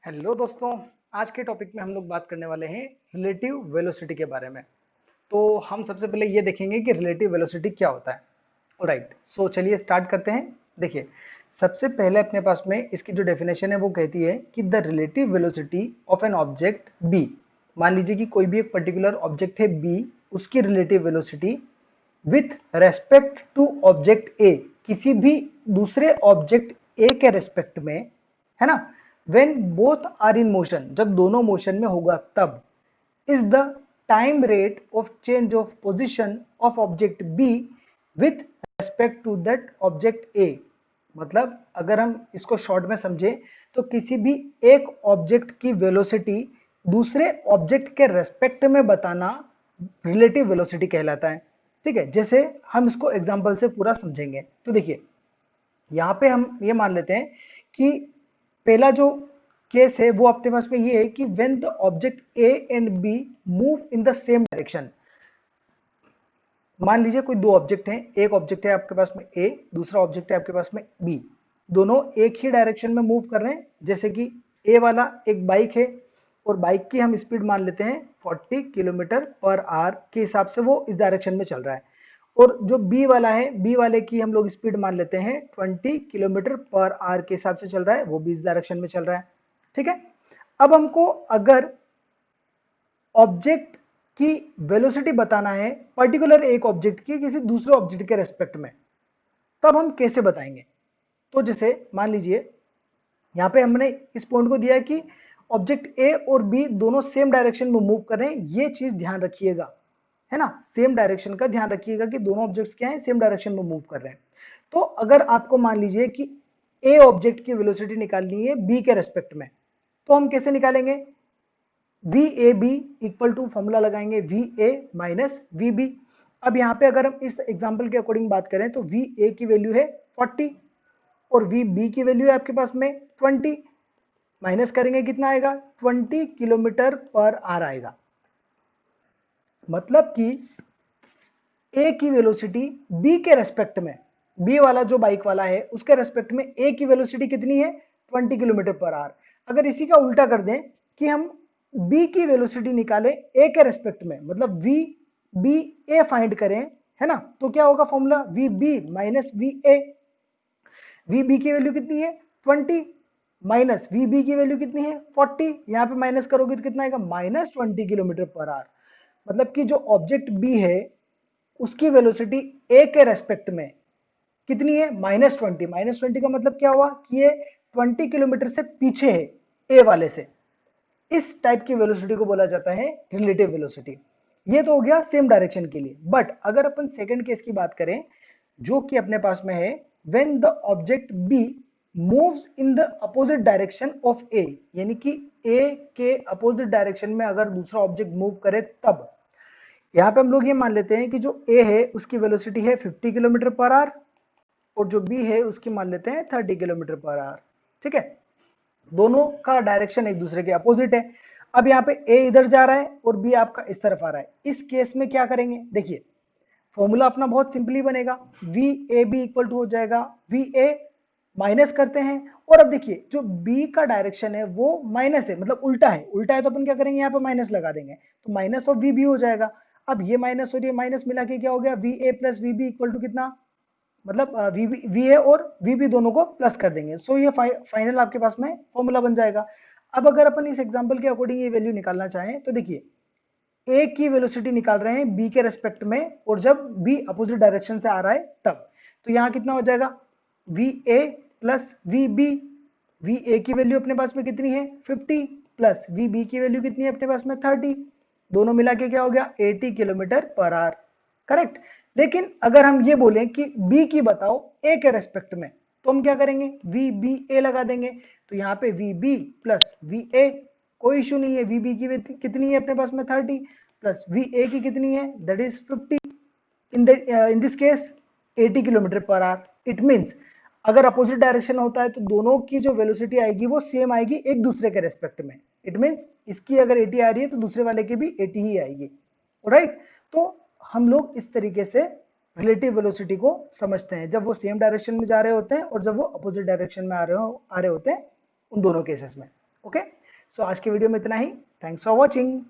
Hello दोस्तों। आज के टॉपिक में हम लोग बात करने वाले हैं रिलेटिव वेलोसिटी के बारे में। तो हम सबसे पहले ये देखेंगे कि रिलेटिव वेलोसिटी क्या होता है। ऑलराइट, सो चलिए स्टार्ट करते हैं। देखिए, सबसे पहले अपने पास में इसकी जो डेफिनेशन है वो कहती है कि the relative velocity of an object B. मान लीजिए कि कोई भी एक पर्टिकुलर ऑब्जेक्ट है बी, उसकी relative velocity with respect to object A, किसी भी दूसरे ऑब्जेक्ट ए के रेस्पेक्ट में, है ना, when both are in motion, जब दोनों मोशन में होगा तब, is the time rate of change of position of object B with respect to that object A। मतलब अगर हम इसको शॉर्ट में समझे तो किसी भी एक ऑब्जेक्ट की वेलोसिटी दूसरे ऑब्जेक्ट के रेस्पेक्ट में बताना रिलेटिव वेलोसिटी कहलाता है। ठीक है, जैसे हम इसको एग्जांपल से पूरा समझेंगे तो देखिए, यहाँ पे हम ये मान लेते हैं कि पहला जो केस है वो अपने पास में ये है कि when the object A and B move in the same direction. मान लीजिए कोई दो ऑब्जेक्ट हैं, एक ऑब्जेक्ट है आपके पास में ए, दूसरा ऑब्जेक्ट है आपके पास में बी, दोनों एक ही डायरेक्शन में मूव कर रहे हैं। जैसे कि ए वाला एक बाइक है और बाइक की हम स्पीड मान लेते हैं 40 किलोमीटर पर आवर के हिसाब से वो इस डायरेक्शन में चल रहा है। और जो बी वाला है, बी वाले की हम लोग स्पीड मान लेते हैं 20 किलोमीटर पर आवर के हिसाब से चल रहा है, वो भी इस डायरेक्शन में चल रहा है। ठीक है, अब हमको अगर ऑब्जेक्ट की वेलोसिटी बताना है पर्टिकुलर एक ऑब्जेक्ट की किसी दूसरे ऑब्जेक्ट के रेस्पेक्ट में, तब हम कैसे बताएंगे। तो जैसे मान लीजिए यहां पे हमने इस पॉइंट को दिया है कि ऑब्जेक्ट ए और बी दोनों सेम डायरेक्शन में मूव कर रहे हैं, ये चीज ध्यान रखिएगा, है ना, सेम डायरेक्शन का ध्यान रखिएगा कि दोनों ऑब्जेक्ट्स क्या हैं, सेम डायरेक्शन में मूव कर रहे हैं। तो अगर आपको मान लीजिए कि ए ऑब्जेक्ट की वेलोसिटी निकालनी है बी के रेस्पेक्ट में, तो हम कैसे निकालेंगे, V A B equal to formula लगाएंगे V A minus V B. अब यहाँ पे अगर हम इस एग्जांपल के अकॉर्डिंग बात करें तो वी ए की वैल्यू है 40 और वी बी की वैल्यू है आपके पास में 20। माइनस करेंगे कितना आएगा, 20 किलोमीटर पर आवर आएगा। मतलब कि ए की वेलोसिटी बी के रेस्पेक्ट में, बी वाला जो बाइक वाला है उसके रेस्पेक्ट में ए की वेलोसिटी कितनी है, 20 किलोमीटर पर आवर। अगर इसी का उल्टा कर दें कि हम बी की वेलोसिटी निकालें ए के रेस्पेक्ट में, मतलब वी बी ए फाइंड करें, है ना, तो क्या होगा formula, V B minus V A. V B की वैल्यू कितनी है 20 माइनस वी बी की वैल्यू कितनी है 40, यहां पे माइनस करोगे तो कितना आएगा, माइनस 20 किलोमीटर पर आवर। मतलब कि जो ऑब्जेक्ट बी है उसकी वेलोसिटी ए के रेस्पेक्ट में कितनी है, -20। -20 का मतलब क्या हुआ कि ये 20 किलोमीटर से पीछे है ए वाले से। इस टाइप की वेलोसिटी को बोला जाता है रिलेटिव वेलोसिटी। ये तो हो गया सेम डायरेक्शन के लिए। बट अगर अपन सेकंड केस की बात करें जो कि अपने पास में है, when the object B moves in the opposite direction of A, यानी कि ए के अपोजिट डायरेक्शन में अगर दूसरा ऑब्जेक्ट मूव करे तब, यहाँ पे हम लोग ये मान लेते हैं कि जो ए है उसकी वेलोसिटी है 50 किलोमीटर पर आवर और जो बी है उसकी मान लेते हैं 30 किलोमीटर पर आवर। ठीक है, दोनों का डायरेक्शन एक दूसरे के अपोजिट है। अब यहाँ पे ए इधर जा रहा है और बी आपका इस तरफ आ रहा है। इस केस में क्या करेंगे, देखिए फॉर्मूला अपना बहुत सिंपली बनेगा, V A B equal to हो जाएगा वी ए, माइनस करते हैं। और अब देखिए जो बी का डायरेक्शन है वो माइनस है, मतलब उल्टा है, उल्टा है तो अपन क्या करेंगे, यहाँ पे माइनस लगा देंगे, तो माइनस ऑफ वी बी हो जाएगा। अब ये माइनस और ये माइनस मिला के क्या हो गया, V A plus V B equal to कितना, मतलब वी ए और वी बी दोनों को प्लस कर देंगे। सो ये फाइनल आपके पास में फॉर्मूला बन जाएगा। अब अगर अपन इस एग्जांपल के अकॉर्डिंग ये वैल्यू निकालना चाहें तो देखिए, ए की वेलोसिटी निकाल रहे हैं बी के रेस्पेक्ट में और जब बी अपोजिट डायरेक्शन से आ रहा है तब, तो यहां कितना हो जाएगा, V A plus V B. V A की वैल्यू अपने पास में कितनी है 50 प्लस वी बी की वैल्यू कितनी है अपने पास में 30, दोनों मिला के क्या हो गया 80 किलोमीटर पर आवर। करेक्ट। लेकिन अगर हम ये बोलें कि बी की बताओ ए के रेस्पेक्ट में, तो हम क्या करेंगे, वी बी ए लगा देंगे। तो यहाँ पे V B plus V A, कोई इशू नहीं है, वी बी की कितनी है अपने पास में 30 प्लस वी ए की कितनी है that is 50, in this case 80 kilometre per hour. It means अगर अपोजिट डायरेक्शन होता है तो दोनों की जो वेलोसिटी आएगी वो सेम आएगी एक दूसरे के रेस्पेक्ट में। इट मींस इसकी अगर 80 आ रही है तो दूसरे वाले की भी 80 ही आएगी। राइट, तो हम लोग इस तरीके से रिलेटिव वेलोसिटी को समझते हैं जब वो सेम डायरेक्शन में जा रहे होते हैं और जब वो अपोजिट डायरेक्शन में आ रहे होते हैं, उन दोनों केसेस में। ओके, सो आज के वीडियो में इतना ही। Thanks for watching.